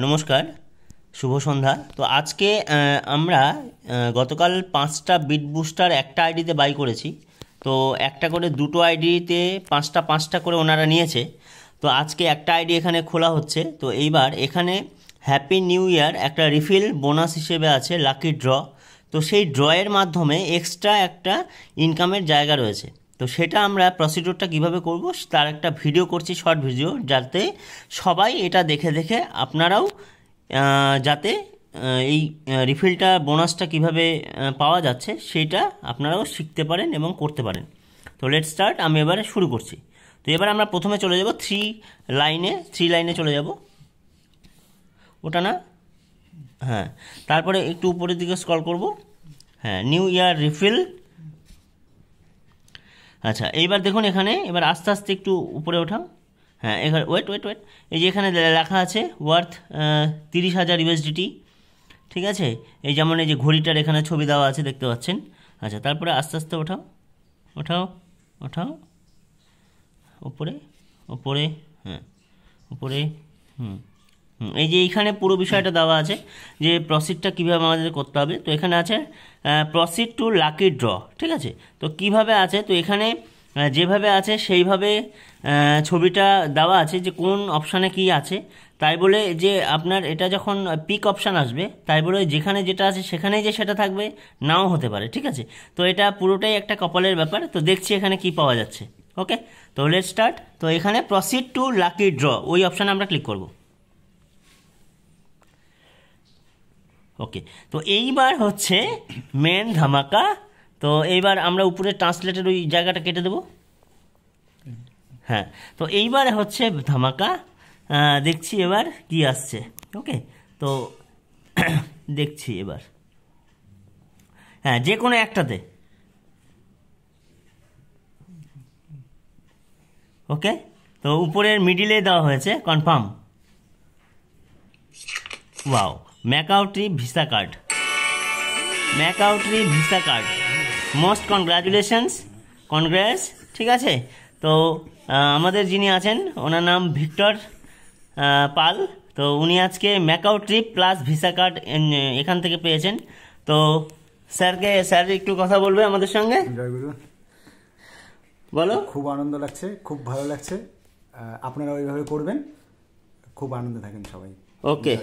নমস্কার, শুভ সন্ধ্যা। তো আজকে আমরা গতকাল 5টা বিট বুস্টার একটা আইডিতে বাই করেছি। তো একটা করে দুটো আইডিতে পাঁচটা করে ওনারা নিয়েছে। তো আজকে একটা আইডি এখানে খোলা হচ্ছে। তো এইবার এখানে হ্যাপি নিউ ইয়ার একটা রিফিল বোনাস হিসেবে আছে লাকি ড্র। তো সেই ড্রয়ের মাধ্যমে এক্সট্রা একটা ইনকামের জায়গা রয়েছে। তো সেটা আমরা প্রসিডিওরটা কীভাবে করব তার একটা ভিডিও করছি, শর্ট ভিডিও, যাতে সবাই এটা দেখে দেখে আপনারাও যাতে এই রিফিলটা বোনাসটা কিভাবে পাওয়া যাচ্ছে সেটা আপনারাও শিখতে পারেন এবং করতে পারেন। তো লেট স্টার্ট। আমি এবারে শুরু করছি। তো এবার আমরা প্রথমে চলে যাব থ্রি লাইনে চলে যাব। ওটা না, হ্যাঁ, তারপরে একটু উপরের দিকে স্ক্রল করব। হ্যাঁ, নিউ ইয়ার রিফিল। আচ্ছা, এইবার দেখুন এখানে এবার আস্তে আস্তে একটু উপরে ওঠাও। হ্যাঁ, এখানে ওয়েট, এই যে এখানে লেখা আছে ওয়ার্থ 30,000 USDT। ঠিক আছে, এই যেমন এই যে ঘড়িটার এখানে ছবি দেওয়া আছে, দেখতে পাচ্ছেন। আচ্ছা, তারপরে আস্তে আস্তে ওঠাও ওপরে, হ্যাঁ, উপরে। এই যে এইখানে পুরো বিষয়টা দেওয়া আছে যে প্রসিডটা কীভাবে আমাদের করতে হবে। তো এখানে আছে প্রসিড টু লাকি ড্র। ঠিক আছে, তো কিভাবে আছে, তো এখানে যেভাবে আছে সেইভাবে ছবিটা দেওয়া আছে যে কোন অপশানে কি আছে। তাই বলে যে আপনার এটা যখন পিক অপশান আসবে, তাই বলে যেখানে যেটা আছে সেখানেই যে সেটা থাকবে, নাও হতে পারে। ঠিক আছে, তো এটা পুরোটাই একটা কপালের ব্যাপার। তো দেখছি এখানে কি পাওয়া যাচ্ছে। ওকে, তো লেটস স্টার্ট। তো এখানে প্রসিড টু লাকি ড্র ওই অপশানে আমরা ক্লিক করব। ওকে, তো এইবার হচ্ছে মেন ধামাকা। তো এইবার আমরা উপরে ট্রান্সলেটের ওই জায়গাটা কেটে দেব। হ্যাঁ, তো এইবার হচ্ছে ধামাকা। দেখছি এবার কি আসছে। ওকে, তো দেখছি এবার, হ্যাঁ, যে কোনো একটাতে। ওকে, তো উপরের মিডিলে দেওয়া হয়েছে কনফার্ম। ওয়াও, ম্যাকাউট্রি ভিসা কার্ড, মোস্ট কনগ্রেস। ঠিক আছে, তো আমাদের যিনি আছেন ওনার নাম ভিক্টর পাল। তো উনি আজকে Macau trip plus visa card এখান থেকে পেয়েছেন। তো স্যার একটু কথা বলবে আমাদের সঙ্গে। জয়গুরু। বলো। খুব আনন্দ লাগছে, খুব ভালো লাগছে। আপনারা ওইভাবে করবেন, খুব আনন্দ থাকেন সবাই। ওকে।